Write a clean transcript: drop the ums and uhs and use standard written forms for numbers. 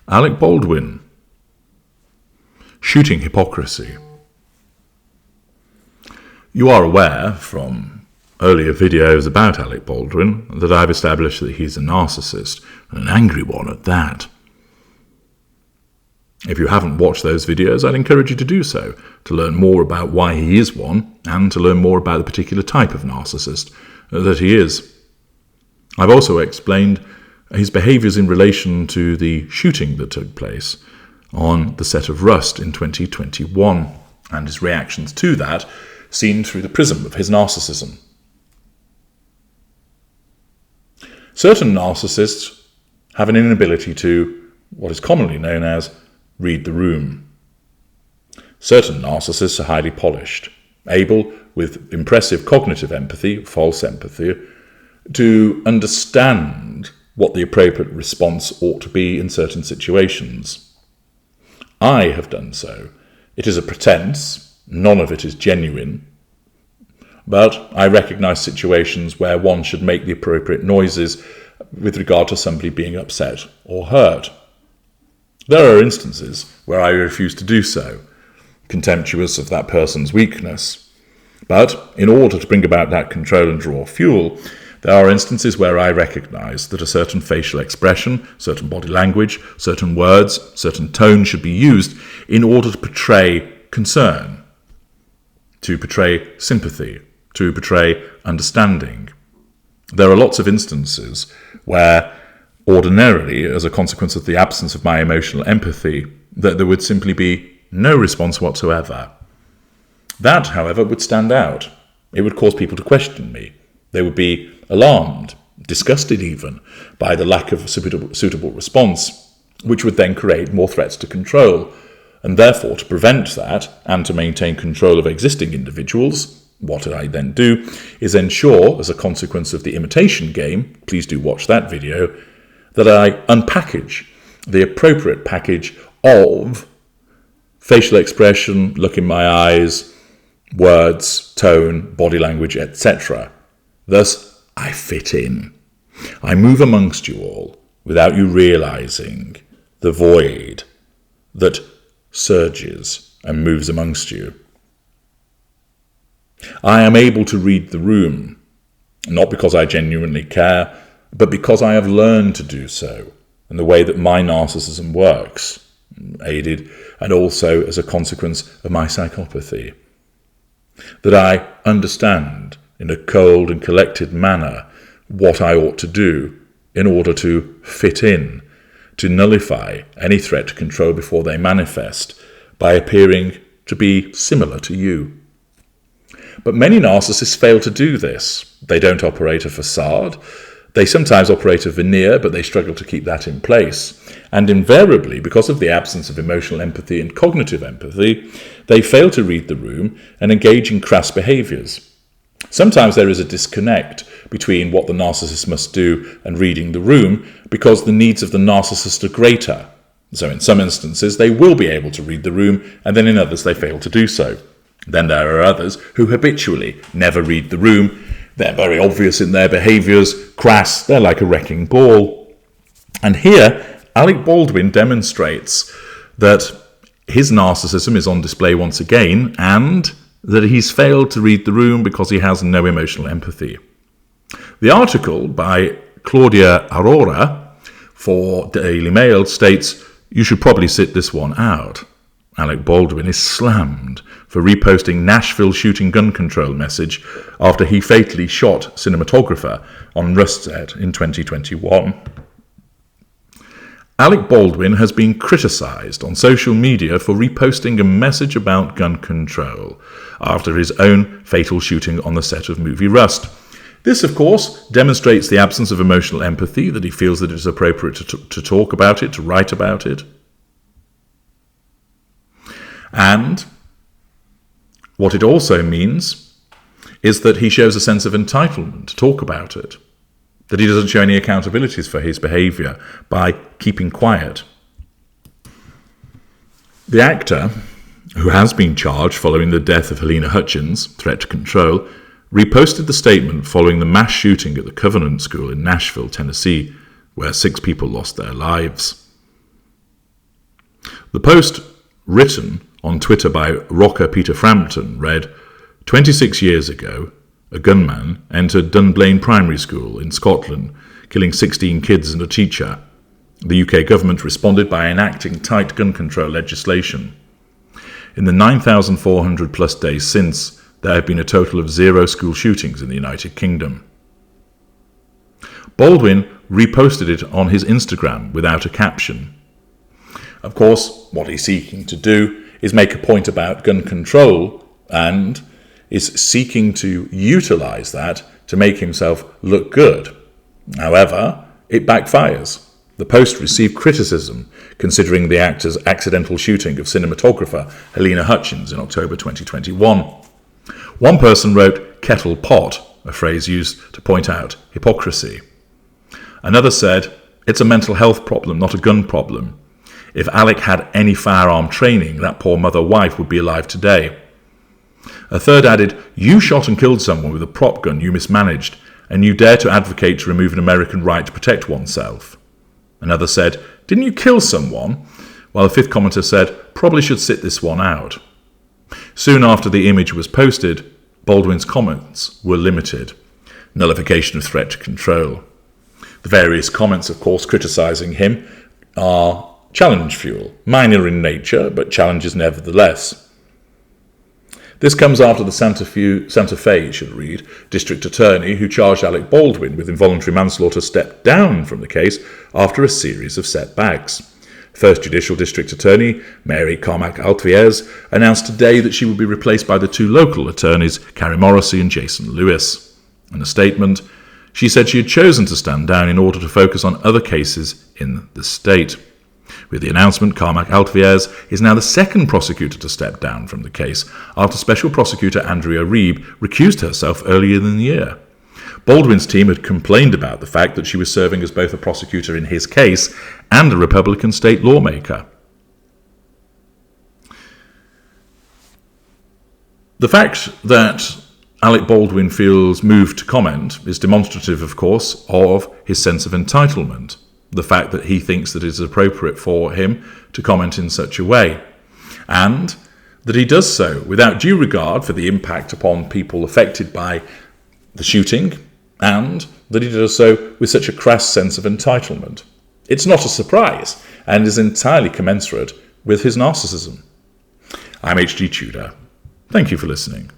Alec Baldwin. Shooting hypocrisy. You are aware from earlier videos about Alec Baldwin that I've established that he's a narcissist, and an angry one at that. If you haven't watched those videos, I'd encourage you to do so, to learn more about why he is one, and to learn more about the particular type of narcissist that he is. I've also explained his behaviours in relation to the shooting that took place on the set of Rust in 2021, and his reactions to that seen through the prism of his narcissism. Certain narcissists have an inability to, what is commonly known as, read the room. Certain narcissists are highly polished, able, with impressive cognitive empathy, false empathy, to understand what the appropriate response ought to be in certain situations. I have done so. It is a pretense, none of it is genuine, but I recognise situations where one should make the appropriate noises with regard to somebody being upset or hurt. There are instances where I refuse to do so, contemptuous of that person's weakness. But in order to bring about that control and draw fuel, there are instances where I recognise that a certain facial expression, certain body language, certain words, certain tone should be used in order to portray concern, to portray sympathy, to portray understanding. There are lots of instances where ordinarily, as a consequence of the absence of my emotional empathy, that there would simply be no response whatsoever. That, however, would stand out. It would cause people to question me. They would be alarmed, disgusted even, by the lack of a suitable response, which would then create more threats to control. And therefore, to prevent that, and to maintain control of existing individuals, what I then do is ensure, as a consequence of the imitation game, please do watch that video, that I unpackage the appropriate package of facial expression, look in my eyes, words, tone, body language, etc. Thus, I fit in. I move amongst you all without you realising the void that surges and moves amongst you. I am able to read the room, not because I genuinely care, but because I have learned to do so, and the way that my narcissism works, aided and also as a consequence of my psychopathy. That I understand in a cold and collected manner what I ought to do in order to fit in, to nullify any threat to control before they manifest by appearing to be similar to you. But many narcissists fail to do this. They don't operate a facade. They sometimes operate a veneer, but they struggle to keep that in place. And invariably, because of the absence of emotional empathy and cognitive empathy, they fail to read the room and engage in crass behaviours. Sometimes there is a disconnect between what the narcissist must do and reading the room because the needs of the narcissist are greater. So in some instances, they will be able to read the room, and then in others they fail to do so. Then there are others who habitually never read the room. They're very obvious in their behaviours, crass, they're like a wrecking ball. And here, Alec Baldwin demonstrates that his narcissism is on display once again, and that he's failed to read the room because he has no emotional empathy. The article by Claudia Aurora for Daily Mail states, "You should probably sit this one out." Alec Baldwin is slammed for reposting Nashville shooting gun control message after he fatally shot cinematographer on Rust set in 2021. Alec Baldwin has been criticised on social media for reposting a message about gun control after his own fatal shooting on the set of movie Rust. This, of course, demonstrates the absence of emotional empathy, that he feels that it is appropriate to talk about it, to write about it. And what it also means is that he shows a sense of entitlement to talk about it, that he doesn't show any accountabilities for his behaviour by keeping quiet. The actor, who has been charged following the death of Helena Hutchins, threat to control, reposted the statement following the mass shooting at the Covenant School in Nashville, Tennessee, where 6 people lost their lives. The post, written on Twitter by rocker Peter Frampton, read, 26 years ago, a gunman entered Dunblane Primary School in Scotland, killing 16 kids and a teacher. The UK government responded by enacting tight gun control legislation. In the 9,400 plus days since, there have been a total of 0 school shootings in the United Kingdom. Baldwin reposted it on his Instagram without a caption. Of course, what he's seeking to do is make a point about gun control and is seeking to utilise that to make himself look good. However, it backfires. The post received criticism, considering the actor's accidental shooting of cinematographer Helena Hutchins in October 2021. One person wrote kettle pot, a phrase used to point out hypocrisy. Another said, it's a mental health problem, not a gun problem. If Alec had any firearm training, that poor mother-wife would be alive today. A third added, you shot and killed someone with a prop gun you mismanaged, and you dare to advocate to remove an American right to protect oneself. Another said, didn't you kill someone? While a fifth commenter said, probably should sit this one out. Soon after the image was posted, Baldwin's comments were limited. Nullification of threat to control. The various comments, of course, criticising him are challenge fuel, minor in nature, but challenges nevertheless. This comes after the Santa Fe, it should read, district attorney who charged Alec Baldwin with involuntary manslaughter stepped down from the case after a series of setbacks. First Judicial District Attorney, Mary Carmack Altvierz, announced today that she would be replaced by the 2 local attorneys, Carrie Morrissey and Jason Lewis. In a statement, she said she had chosen to stand down in order to focus on other cases in the state. With the announcement, Carmack Altvierz is now the second prosecutor to step down from the case, after Special Prosecutor Andrea Reeb recused herself earlier in the year. Baldwin's team had complained about the fact that she was serving as both a prosecutor in his case and a Republican state lawmaker. The fact that Alec Baldwin feels moved to comment is demonstrative, of course, of his sense of entitlement. The fact that he thinks that it is appropriate for him to comment in such a way, and that he does so without due regard for the impact upon people affected by the shooting, and that he does so with such a crass sense of entitlement. It's not a surprise, and is entirely commensurate with his narcissism. I'm H.G. Tudor. Thank you for listening.